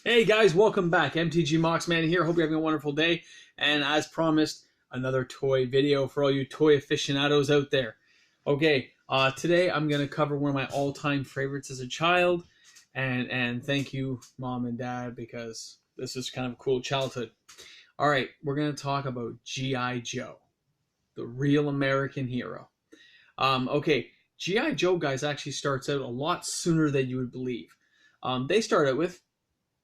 Hey guys, welcome back. MTG Moxman here. Hope you're having a wonderful day. And as promised, another toy video for all you toy aficionados out there. Okay, today I'm going to cover one of my all-time favorites as a child. And thank you, Mom and Dad, because this is kind of a cool childhood. All right, we're going to talk about G.I. Joe, the real American hero. Okay, G.I. Joe, guys, actually starts out a lot sooner than you would believe. They start out with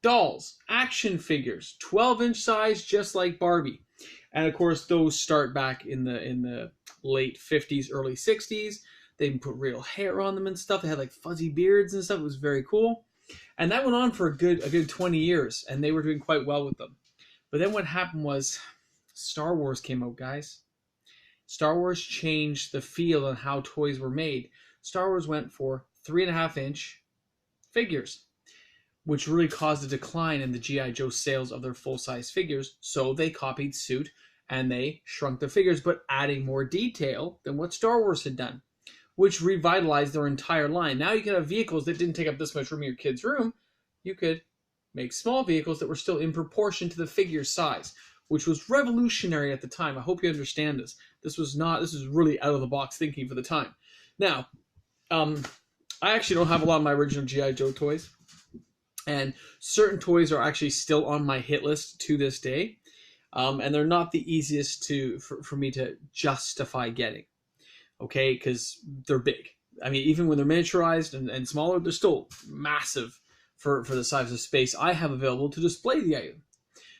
dolls, action figures, 12-inch size, just like Barbie. And of course, those start back in the late 50s, early 60s. They even put real hair on them and stuff. They had like fuzzy beards and stuff. It was very cool. And that went on for a good 20 years, and they were doing quite well with them. But then what happened was Star Wars came out, guys. Star Wars changed the feel on how toys were made. Star Wars went for 3.5-inch figures, which really caused a decline in the G.I. Joe sales of their full-size figures, so they copied suit and they shrunk the figures, but adding more detail than what Star Wars had done, which revitalized their entire line. Now you can have vehicles that didn't take up this much room in your kid's room. You could make small vehicles that were still in proportion to the figure size, which was revolutionary at the time. I hope you understand this. This is really out-of-the-box thinking for the time. Now, I actually don't have a lot of my original G.I. Joe toys. And certain toys are actually still on my hit list to this day. And they're not the easiest for me to justify getting. Okay, because they're big. I mean, even when they're miniaturized and smaller, they're still massive for the size of space I have available to display the item.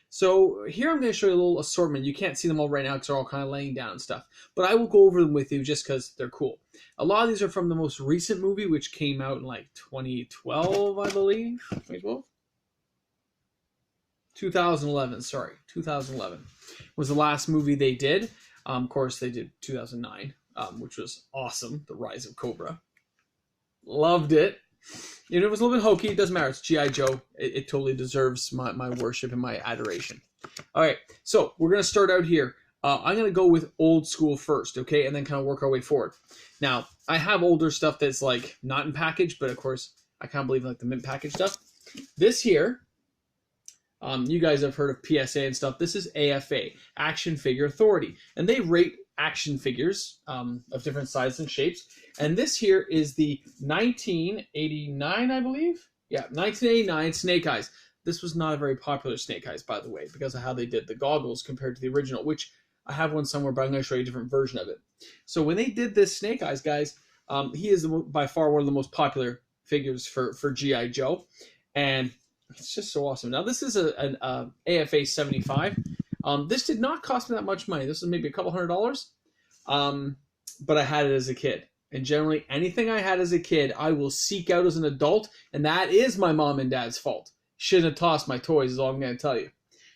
So here I'm going to show you a little assortment. You can't see them all right now because they're all kind of laying down and stuff. But I will go over them with you just because they're cool. A lot of these are from the most recent movie, which came out in like 2012, I believe. 2012? 2011, sorry. 2011 was the last movie they did. Of course, they did 2009, which was awesome. The Rise of Cobra. Loved it. You know, it was a little bit hokey. It doesn't matter. It's G.I. Joe. It totally deserves my worship and my adoration. All right, so we're going to start out here. I'm going to go with old school first, okay, and then kind of work our way forward. Now, I have older stuff that's like not in package, but of course, I kind of believe in like the mint package stuff. This here, you guys have heard of PSA and stuff. This is AFA, Action Figure Authority, and they rate action figures of different sizes and shapes. And this here is the 1989, I believe. Yeah, 1989 Snake Eyes. This was not a very popular Snake Eyes, by the way, because of how they did the goggles compared to the original, which I have one somewhere, but I'm going to show you a different version of it. So when they did this Snake Eyes, guys, he is by far one of the most popular figures for G.I. Joe. And it's just so awesome. Now, this is an AFA 75. This did not cost me that much money. This is maybe a couple $100. But I had it as a kid. And generally, anything I had as a kid, I will seek out as an adult. And that is my mom and dad's fault. Shouldn't have tossed my toys is all I'm going to tell you.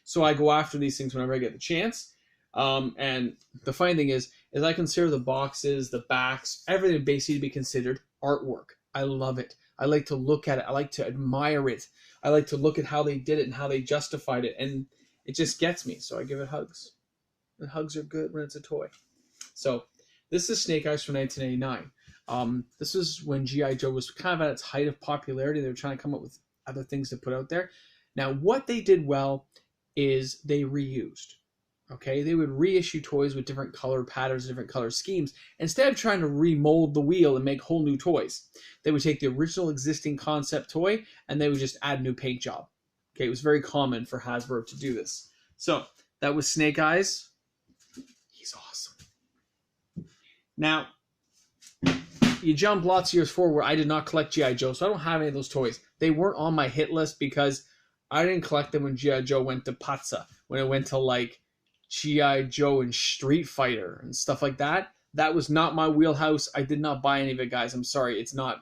So I go after these things whenever I get the chance. And the funny thing is I consider the boxes, the backs, everything basically to be considered artwork. I love it. I like to look at it. I like to admire it. I like to look at how they did it and how they justified it. And it just gets me. So I give it hugs. And hugs are good when it's a toy. So this is Snake Eyes from 1989. This is when G.I. Joe was kind of at its height of popularity. They were trying to come up with other things to put out there. Now, what they did well is they reused. Okay, they would reissue toys with different color patterns, different color schemes. Instead of trying to remold the wheel and make whole new toys, they would take the original existing concept toy and they would just add a new paint job. Okay, it was very common for Hasbro to do this. So that was Snake Eyes. He's awesome. Now, you jump lots of years forward where I did not collect G.I. Joe, so I don't have any of those toys. They weren't on my hit list because I didn't collect them when G.I. Joe went to Patsa, when it went to like G.I. Joe and Street Fighter and stuff like that. That was not my wheelhouse. I did not buy any of it, guys. I'm sorry. It's not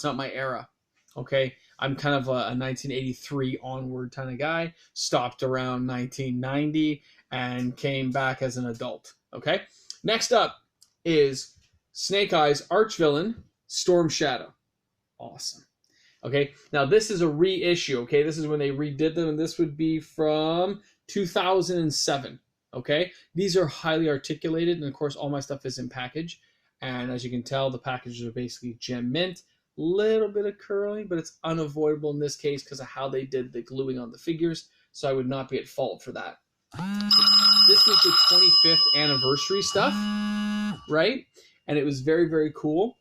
my era. Okay? I'm kind of a 1983 onward kind of guy. Stopped around 1990 and came back as an adult. Okay? Next up is Snake Eyes arch villain, Storm Shadow. Awesome. Okay? Now, this is a reissue. Okay? This is when they redid them, and this would be from 2007. Okay, these are highly articulated, and of course all my stuff is in package, and as you can tell, the packages are basically gem mint. Little bit of curling, but it's unavoidable in this case because of how they did the gluing on the figures. So I would not be at fault for that. This was the 25th anniversary stuff, right? And it was very, very cool.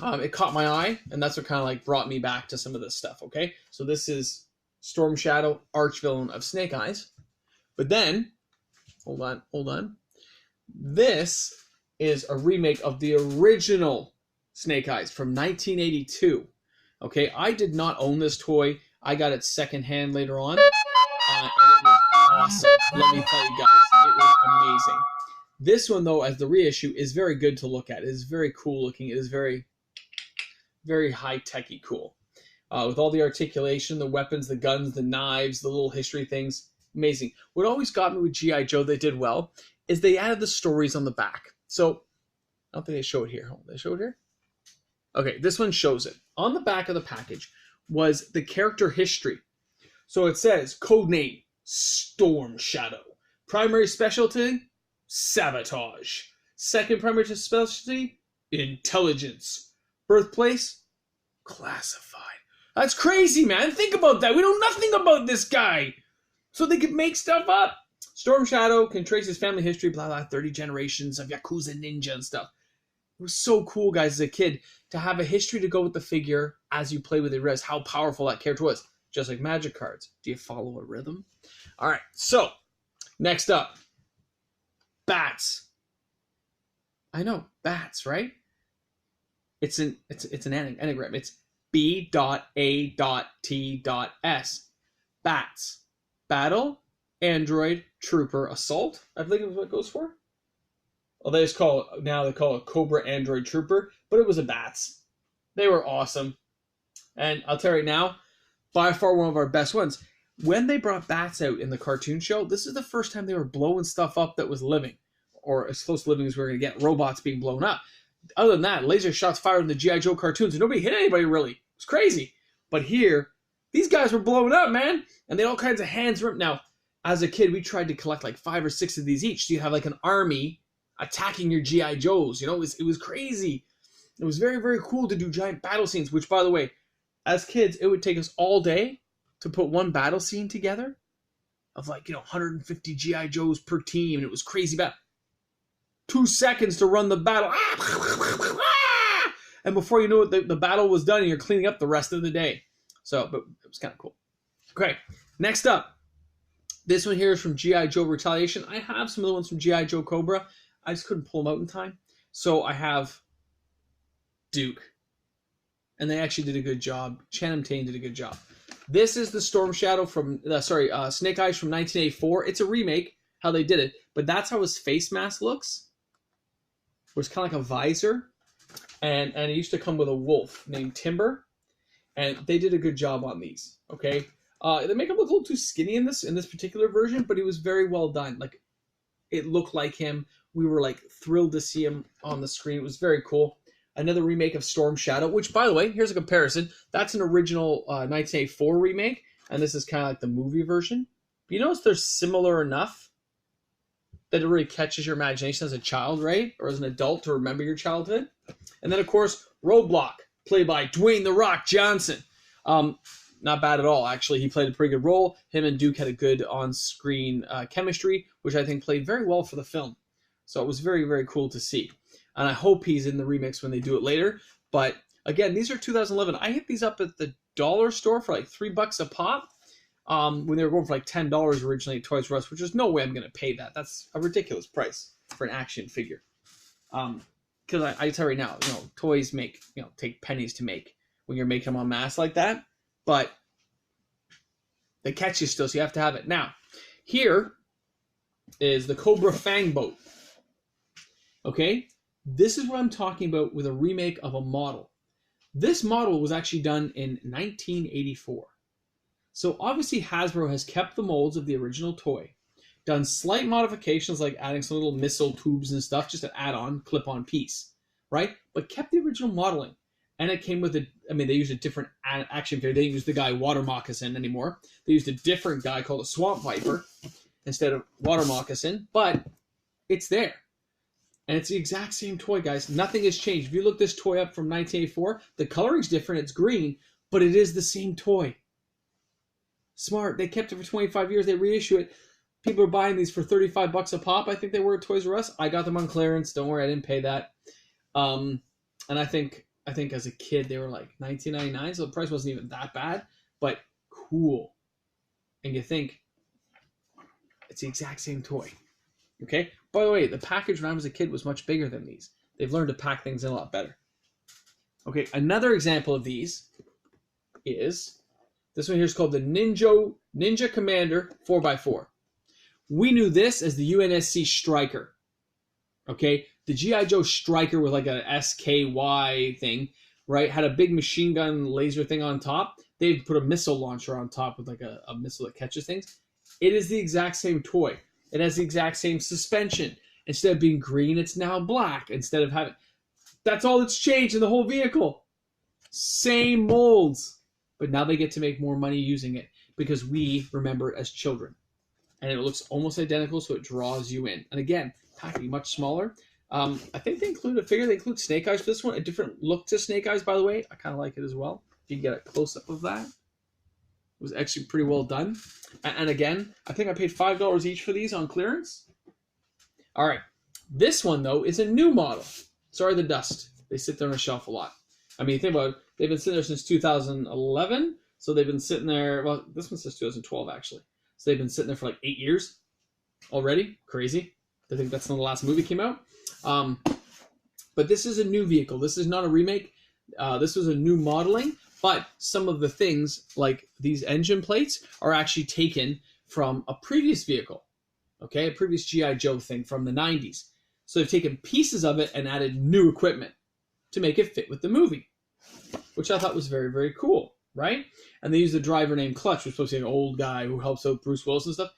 It caught my eye, and that's what kind of like brought me back to some of this stuff, okay? So this is Storm Shadow, arch-villain of Snake Eyes. But then, hold on. This is a remake of the original Snake Eyes from 1982. Okay, I did not own this toy. I got it secondhand later on, and it was awesome. Let me tell you guys, it was amazing. This one, though, as the reissue, is very good to look at. It is very cool looking. It is very, very high-techy cool. With all the articulation, the weapons, the guns, the knives, the little history things. Amazing. What always got me with G.I. Joe they did well is they added the stories on the back. So, I don't think they show it here. They show it here? Okay, this one shows it. On the back of the package was the character history. So it says, codename, Storm Shadow. Primary specialty, sabotage. Second primary specialty, intelligence. Birthplace, classified. That's crazy, man. Think about that. We know nothing about this guy. So they could make stuff up. Storm Shadow can trace his family history, blah, blah, 30 generations of Yakuza ninja and stuff. It was so cool, guys, as a kid, to have a history to go with the figure as you play with it. Realize how powerful that character was. Just like magic cards. Do you follow a rhythm? All right, so next up, bats. I know, bats, right? It's an anagram. It's B.A.T.S. Bats. Battle, Android, Trooper, Assault. I think is what it goes for. Well, they call it Cobra Android Trooper, but it was a bats. They were awesome. And I'll tell you right now, by far one of our best ones. When they brought bats out in the cartoon show, this is the first time they were blowing stuff up that was living, or as close to living as we were going to get, robots being blown up. Other than that, laser shots fired in the G.I. Joe cartoons, and nobody hit anybody really. It was crazy. But here, these guys were blowing up, man, and they had all kinds of hands. Now, as a kid, we tried to collect like 5 or 6 of these each, so you have like an army attacking your G.I. Joes. You know, it was crazy. It was very, very cool to do giant battle scenes, which, by the way, as kids, it would take us all day to put one battle scene together of 150 G.I. Joes per team, and it was crazy bad. 2 seconds to run the battle. And before you know it, the battle was done, and you're cleaning up the rest of the day. So, but it was kind of cool. Okay, next up. This one here is from G.I. Joe Retaliation. I have some other ones from G.I. Joe Cobra. I just couldn't pull them out in time. So I have Duke. And they actually did a good job. Channing Tatum did a good job. This is the Storm Shadow from, Snake Eyes from 1984. It's a remake, how they did it. But that's how his face mask looks. Where it's kind of like a visor. And it used to come with a wolf named Timber. And they did a good job on these, okay? They make him look a little too skinny in this particular version, but he was very well done. Like, it looked like him. We were thrilled to see him on the screen. It was very cool. Another remake of Storm Shadow, which, by the way, here's a comparison. That's an original 1984 remake, and this is kind of like the movie version. But you notice they're similar enough that it really catches your imagination as a child, right? Or as an adult to remember your childhood. And then, of course, Roadblock, played by Dwayne "The Rock" Johnson. Not bad at all, actually. He played a pretty good role. Him and Duke had a good on-screen chemistry, which I think played very well for the film. So it was very, very cool to see. And I hope he's in the remix when they do it later. But again, these are 2011. I hit these up at the dollar store for $3 a pop. When they were going for $10 originally at Toys R Us, which is no way I'm going to pay that. That's a ridiculous price for an action figure. Because I tell you right now, toys take pennies to make when you're making them en masse like that. But they catch you still, so you have to have it. Now, here is the Cobra Fang Boat. Okay? This is what I'm talking about with a remake of a model. This model was actually done in 1984. So obviously Hasbro has kept the molds of the original toy, done slight modifications like adding some little missile tubes and stuff, just an add-on, clip-on piece, right? But kept the original modeling. And it came with they used a different action figure. They didn't use the guy Water Moccasin anymore. They used a different guy called a Swamp Viper instead of Water Moccasin, but it's there. And it's the exact same toy, guys. Nothing has changed. If you look this toy up from 1984, the coloring's different. It's green, but it is the same toy. Smart. They kept it for 25 years. They reissue it. People are buying these for $35 a pop. I think they were at Toys R Us. I got them on clearance. Don't worry, I didn't pay that. And I think as a kid they were like $19.99, so the price wasn't even that bad, but cool. And you think it's the exact same toy. Okay? By the way, the package when I was a kid was much bigger than these. They've learned to pack things in a lot better. Okay, another example of these is this one here is called the Ninja Commander 4x4. We knew this as the UNSC Striker. Okay, the G.I. Joe Striker with like a SKY thing, right? Had a big machine gun laser thing on top. They put a missile launcher on top with like a missile that catches things. It is the exact same toy. It has the exact same suspension. Instead of being green, it's now black. Instead of having... That's all that's changed in the whole vehicle. Same molds. But now they get to make more money using it because we remember it as children. And it looks almost identical, so it draws you in. And again, packaging much smaller. I think they include a figure. They include Snake Eyes for this one. A different look to Snake Eyes, by the way. I kind of like it as well. You can get a close-up of that. It was actually pretty well done. And again, I think I paid $5 each for these on clearance. All right. This one, though, is a new model. Sorry, the dust. They sit there on a shelf a lot. I mean, think about it. They've been sitting there since 2011. So they've been sitting there. Well, this one says 2012, actually. So they've been sitting there for like 8 years already. Crazy. I think that's when the last movie came out. But this is a new vehicle. This is not a remake. This was a new modeling. But some of the things, like these engine plates, are actually taken from a previous vehicle. Okay, a previous G.I. Joe thing from the 90s. So they've taken pieces of it and added new equipment to make it fit with the movie, which I thought was very, very cool. Right? And they use the driver named Clutch, which is supposed to be an old guy who helps out Bruce Willis and stuff.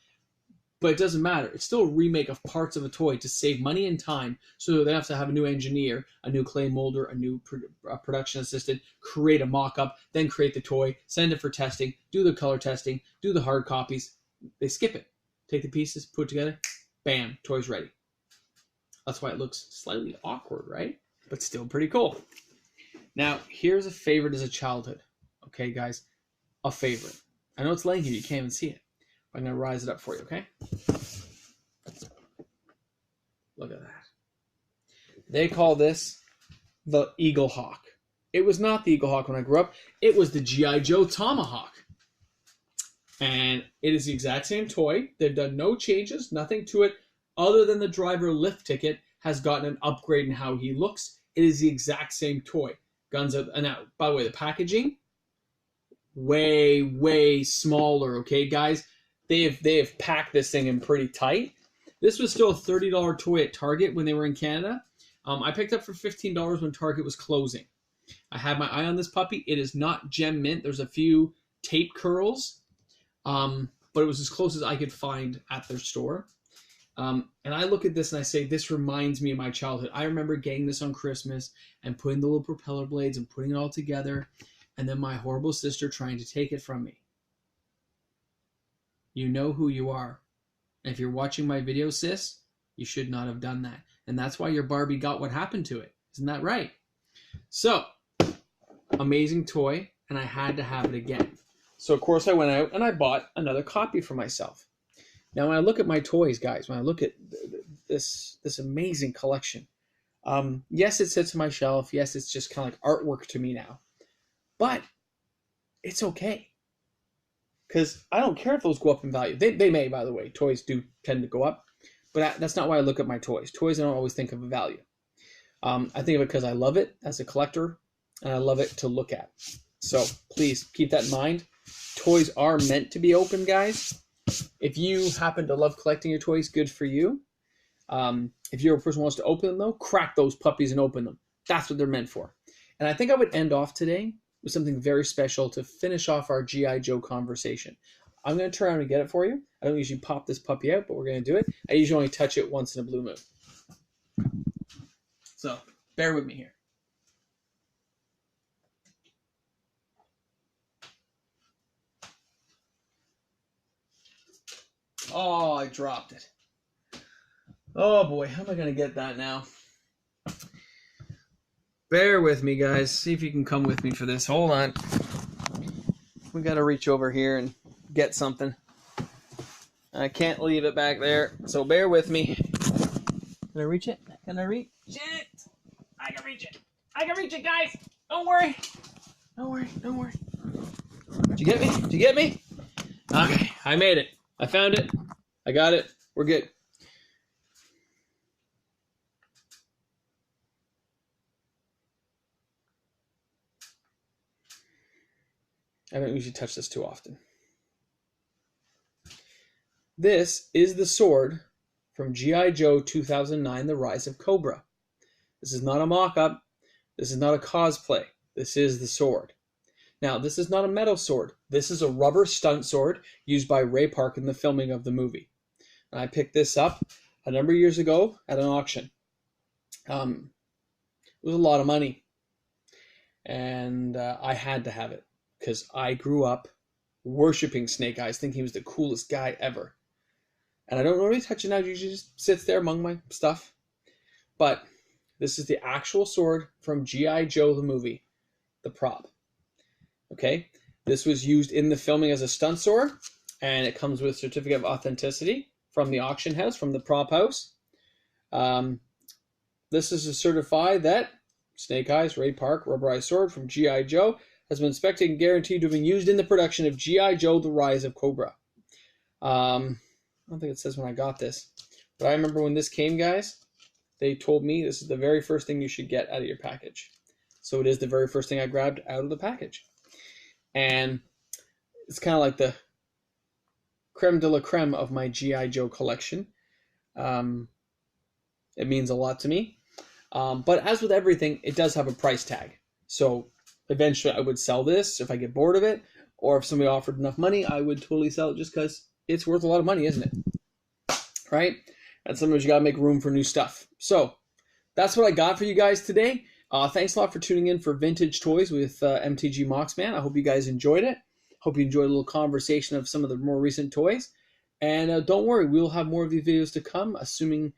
But it doesn't matter. It's still a remake of parts of a toy to save money and time. So they have to have a new engineer, a new clay molder, a new production assistant, create a mock-up, then create the toy, send it for testing, do the color testing, do the hard copies. They skip it. Take the pieces, put it together, bam, toy's ready. That's why it looks slightly awkward, right? But still pretty cool. Now, here's a favorite as a childhood. Okay, guys, a favorite. I know it's laying here. You can't even see it. I'm going to rise it up for you, okay? Look at that. They call this the Eagle Hawk. It was not the Eagle Hawk when I grew up. It was the G.I. Joe Tomahawk. And it is the exact same toy. They've done no changes, nothing to it, other than the driver lift ticket has gotten an upgrade in how he looks. It is the exact same toy. Guns out. And now, by the way, the packaging... way, way smaller, okay, guys? They have packed this thing in pretty tight. This was still a $30 toy at Target when they were in Canada. I picked up for $15 when Target was closing. I had my eye on this puppy. It is not gem mint. There's a few tape curls, but it was as close as I could find at their store. And I look at this and I say, this reminds me of my childhood. I remember getting this on Christmas and putting the little propeller blades and putting it all together. And then my horrible sister trying to take it from me. You know who you are. And if you're watching my video, sis, you should not have done that. And that's why your Barbie got what happened to it. Isn't that right? So, amazing toy, and I had to have it again. So, of course, I went out and I bought another copy for myself. Now, when I look at my toys, guys, when I look at this amazing collection, yes, it sits on my shelf. Yes, it's just kind of like artwork to me now. But it's okay. Because I don't care if those go up in value. They may, by the way. Toys do tend to go up. But that's not why I look at my toys. Toys, I don't always think of a value. I think of it because I love it as a collector. And I love it to look at. So please keep that in mind. Toys are meant to be open, guys. If you happen to love collecting your toys, good for you. If you're a person who wants to open them, though, crack those puppies and open them. That's what they're meant for. And I think I would end off today with something very special to finish off our G.I. Joe conversation. I'm going to turn around and get it for you. I don't usually pop this puppy out, but we're going to do it. I usually only touch it once in a blue moon. So, bear with me here. Oh, I dropped it. Oh boy, how am I going to get that now? Bear with me, guys. See if you can come with me for this. Hold on. We got to reach over here and get something. I can't leave it back there, so bear with me. Can I reach it? Can I reach it? I can reach it. I can reach it, guys. Don't worry. Don't worry. Don't worry. Did you get me? Did you get me? Okay, I made it. I found it. I got it. We're good. I don't usually touch this too often. This is the sword from G.I. Joe 2009, The Rise of Cobra. This is not a mock-up. This is not a cosplay. This is the sword. Now, this is not a metal sword. This is a rubber stunt sword used by Ray Park in the filming of the movie. And I picked this up a number of years ago at an auction. It was a lot of money. And I had to have it because I grew up worshiping Snake Eyes, thinking he was the coolest guy ever. And I don't normally touch it now. It usually just sits there among my stuff. But this is the actual sword from G.I. Joe the movie, the prop. Okay, this was used in the filming as a stunt sword, and it comes with a certificate of authenticity from the auction house, from the prop house. This is to certify that Snake Eyes, Ray Park, rubberized sword from G.I. Joe has been inspected and guaranteed to have been used in the production of G.I. Joe, The Rise of Cobra. I don't think it says when I got this, but I remember when this came, guys, they told me this is the very first thing you should get out of your package. So it is the very first thing I grabbed out of the package. And it's kind of like the creme de la creme of my G.I. Joe collection. It means a lot to me. But as with everything, it does have a price tag. So eventually I would sell this if I get bored of it, or if somebody offered enough money, I would totally sell it just because it's worth a lot of money, isn't it? Right? And sometimes you got to make room for new stuff. So that's what I got for you guys today. Thanks a lot for tuning in for Vintage Toys with MTG Moxman. I hope you guys enjoyed it. Hope you enjoyed a little conversation of some of the more recent toys. And don't worry, we'll have more of these videos to come, assuming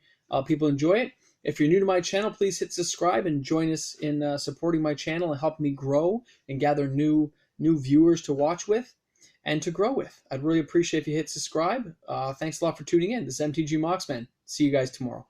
people enjoy it. If you're new to my channel, please hit subscribe and join us in supporting my channel and helping me grow and gather new viewers to watch with and to grow with. I'd really appreciate if you hit subscribe. Thanks a lot for tuning in. This is MTG Moxman. See you guys tomorrow.